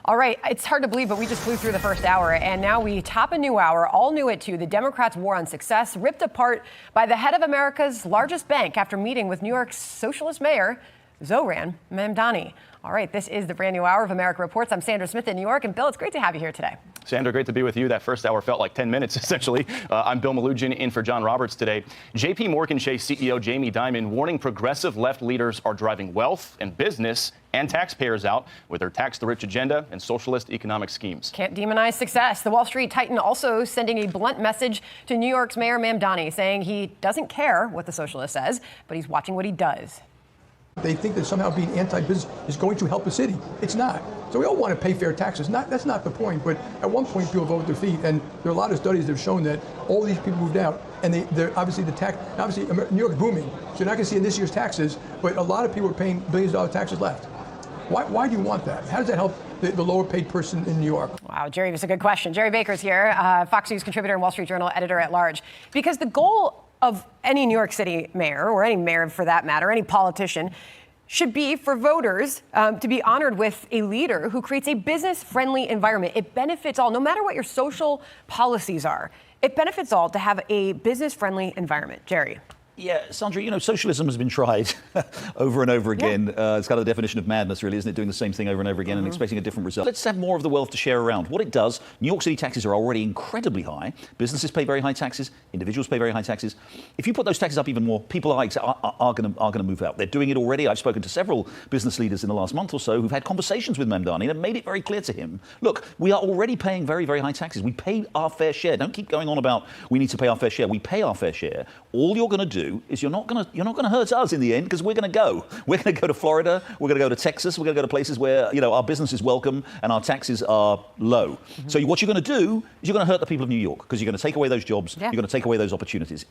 All right, it's hard to believe, but we just flew through the first hour, and now we top a new hour, all new at 2. The Democrats' war on success, ripped apart by the head of America's largest bank after meeting with New York's socialist mayor, JPMorgan Mamdani. All right, this is the brand new hour of America Reports. I'm Sandra Smith in New York, and Bill, it's great to have you here today. Sandra, great to be with you. That first hour felt like 10 minutes, essentially. I'm Bill Malugin in for John Roberts today. JPMorgan Chase CEO Jamie Dimon warning progressive left leaders are driving wealth and business and taxpayers out with their tax-the-rich agenda and socialist economic schemes. Can't demonize success. The Wall Street Titan also sending a blunt message to New York's Mayor Mamdani, saying he doesn't care what the socialist says, but he's watching what he does. They think that somehow being anti-business is going to help the city. It's not. So we all want to pay fair taxes. That's not the point. But at one point, people vote with their feet, and there are a lot of studies that have shown that all these people moved out, and they're obviously New York's booming. So you're not going to see in this year's taxes, but a lot of people are paying billions of dollars taxes left. Why do you want that? How does that help the lower-paid person in New York? Wow, Jerry, that's a good question. Jerry Baker's here, Fox News contributor and Wall Street Journal editor-at-large. Because the goal of any New York City mayor, or any mayor for that matter, any politician, should be for voters to be honored with a leader who creates a business-friendly environment. It benefits all, no matter what your social policies are. It benefits all to have a business-friendly environment. Jerry. Yeah, Sandra, socialism has been tried over and over again. Yeah. It's kind of the definition of madness, really, isn't it? Doing the same thing over and over again and expecting a different result. Let's have more of the wealth to share around. What it does, New York City taxes are already incredibly high. Businesses pay very high taxes. Individuals pay very high taxes. If you put those taxes up even more, people are going to move out. They're doing it already. I've spoken to several business leaders in the last month or so who've had conversations with Mamdani and made it very clear to him, look, we are already paying very, very high taxes. We pay our fair share. Don't keep going on about we need to pay our fair share. We pay our fair share. All you're going to do is you're not going to hurt us in the end, because we're going to go. We're going to go to Florida. We're going to go to Texas. We're going to go to places where our business is welcome and our taxes are low. So what you're going to do is you're going to hurt the people of New York, because you're going to take away those jobs. Yeah. You're going to take away those opportunities.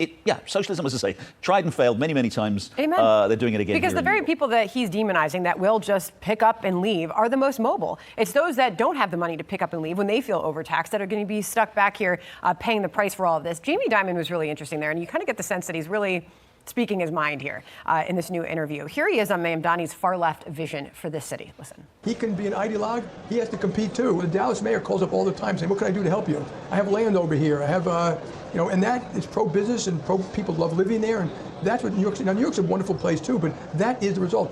Socialism, as I say, tried and failed many, many times. Amen. They're doing it again. Because the very people that he's demonizing that will just pick up and leave are the most mobile. It's those that don't have the money to pick up and leave when they feel overtaxed that are going to be stuck back here paying the price for all of this. Jamie Dimon was really interesting there, and you kind of get the sense that he's really speaking his mind here in this new interview. Here he is on Mamdani's far-left vision for this city. Listen. He can be an ideologue. He has to compete, too. The Dallas mayor calls up all the time saying, what can I do to help you? I have land over here. I have, and that is pro-business, and people love living there. And that's what New York City. Now, New York's a wonderful place, too, but that is the result.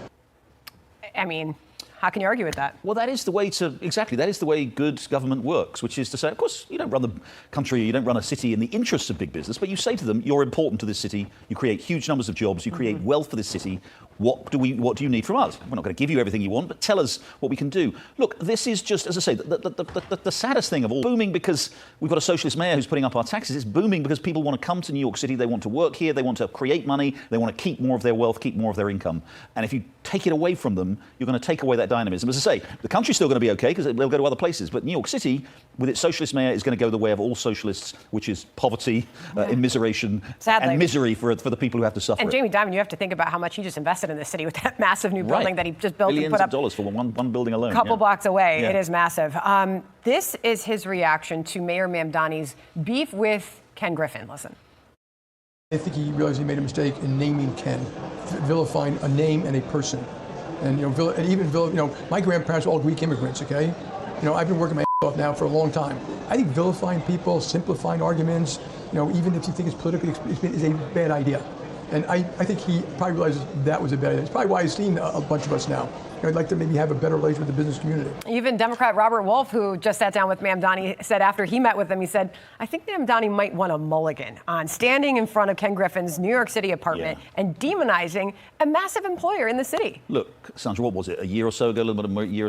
I mean, how can you argue with that? Well, that is the way good government works, which is to say, of course, you don't run the country, you don't run a city in the interests of big business, but you say to them, you're important to this city, you create huge numbers of jobs, you create wealth for this city. What do you need from us? We're not going to give you everything you want, but tell us what we can do. Look, this is just, as I say, the saddest thing of all. Booming because we've got a socialist mayor who's putting up our taxes. It's booming because people want to come to New York City. They want to work here. They want to create money. They want to keep more of their wealth, keep more of their income. And if you take it away from them, you're going to take away that dynamism. As I say, the country's still going to be okay because they'll go to other places. But New York City, with its socialist mayor, is going to go the way of all socialists, which is poverty, immiseration, and misery for the people who have to suffer. And Jamie Dimon, you have to think about how much he just invested in this city with that massive new building that he just built Billions and put up of dollars for one building alone. A couple blocks away. It is massive. This is his reaction to Mayor Mamdani's beef with Ken Griffin. Listen. I think he realized he made a mistake in naming Ken, vilifying a name and a person. And my grandparents were all Greek immigrants. Okay, I've been working my off now for a long time. I think vilifying people, simplifying arguments, even if you think it's politically is a bad idea. And I think he probably realizes that was a bad idea. It's probably why he's seen a bunch of us now. I'd like to maybe have a better relationship with the business community. Even Democrat Robert Wolf, who just sat down with Mamdani, said after he met with him, he said, I think Mamdani might want a mulligan on standing in front of Ken Griffin's New York City apartment and demonizing a massive employer in the city. Look, Sandra, what was it, a year or so ago, a little bit of a year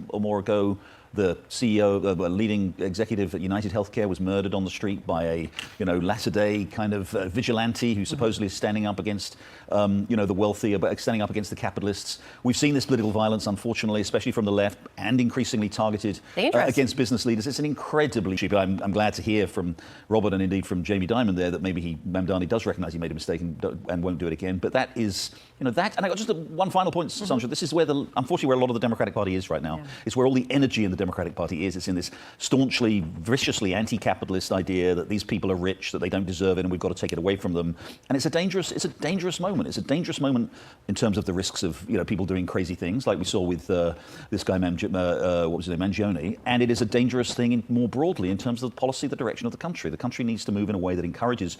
or more ago, the CEO, a leading executive at United Healthcare, was murdered on the street by a, latter-day kind of vigilante who supposedly is standing up against, the wealthy, standing up against the capitalists. We've seen this political violence, unfortunately, especially from the left, and increasingly targeted against business leaders. It's an incredibly cheap. I'm glad to hear from Robert and indeed from Jamie Dimon there that maybe Mamdani does recognise he made a mistake and won't do it again. But that is, that. And I got just one final point, Sandra. This is unfortunately where a lot of the Democratic Party is right now. It's where all the energy in the Democratic Party is. It's in this staunchly, viciously anti-capitalist idea that these people are rich, that they don't deserve it, and we've got to take it away from them. And it's a dangerous moment. It's a dangerous moment in terms of the risks of people doing crazy things, like we saw with this guy, what was his name, Mangione. And it is a dangerous thing more broadly in terms of the policy, the direction of the country. The country needs to move in a way that encourages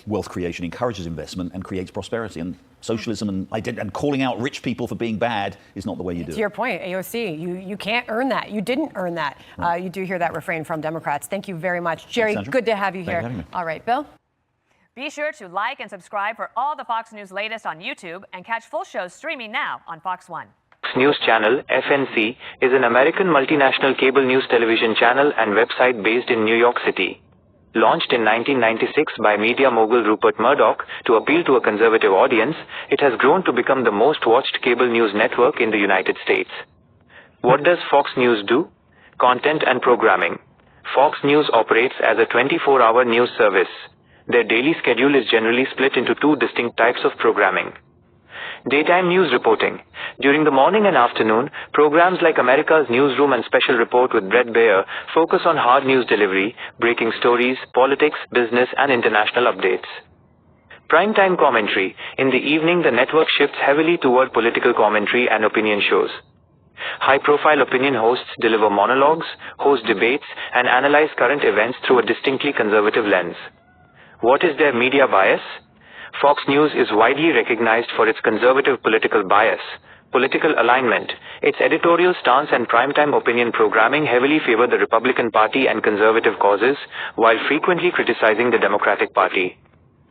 wealth creation, encourages investment, and creates prosperity. And socialism and calling out rich people for being bad is not the way you do it. To your point, AOC, you can't earn that. You didn't earn that. Right. You do hear that refrain from Democrats. Thank you very much. Jerry, Thanks, good to have you here. All right, Bill? Be sure to like and subscribe for all the Fox News latest on YouTube and catch full shows streaming now on Fox One. Fox News Channel, FNC, is an American multinational cable news television channel and website based in New York City. Launched in 1996 by media mogul Rupert Murdoch to appeal to a conservative audience, it has grown to become the most watched cable news network in the United States. What does Fox News do? Content and programming. Fox News operates as a 24-hour news service. Their daily schedule is generally split into two distinct types of programming. Daytime news reporting. During the morning and afternoon, programs like America's Newsroom and Special Report with Bret Baier focus on hard news delivery, breaking stories, politics, business, and international updates. Primetime commentary. In the evening, the network shifts heavily toward political commentary and opinion shows. High-profile opinion hosts deliver monologues, host debates, and analyze current events through a distinctly conservative lens. What is their media bias? Fox News is widely recognized for its conservative political bias, political alignment. Its editorial stance and primetime opinion programming heavily favor the Republican Party and conservative causes, while frequently criticizing the Democratic Party.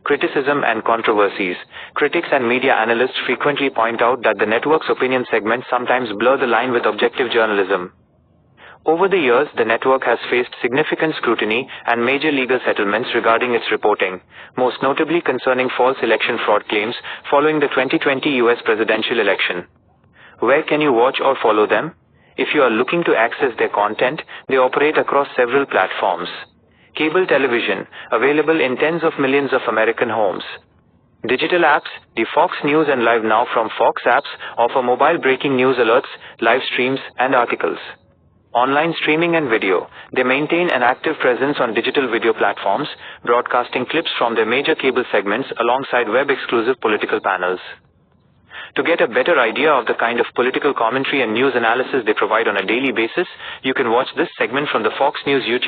Criticism and controversies. Critics and media analysts frequently point out that the network's opinion segments sometimes blur the line with objective journalism. Over the years, the network has faced significant scrutiny and major legal settlements regarding its reporting, most notably concerning false election fraud claims following the 2020 U.S. presidential election. Where can you watch or follow them? If you are looking to access their content, they operate across several platforms. Cable television, available in tens of millions of American homes. Digital apps, the Fox News and Live Now from Fox apps offer mobile breaking news alerts, live streams, and articles. Online streaming and video. They maintain an active presence on digital video platforms, broadcasting clips from their major cable segments alongside web-exclusive political panels. To get a better idea of the kind of political commentary and news analysis they provide on a daily basis, you can watch this segment from the Fox News YouTube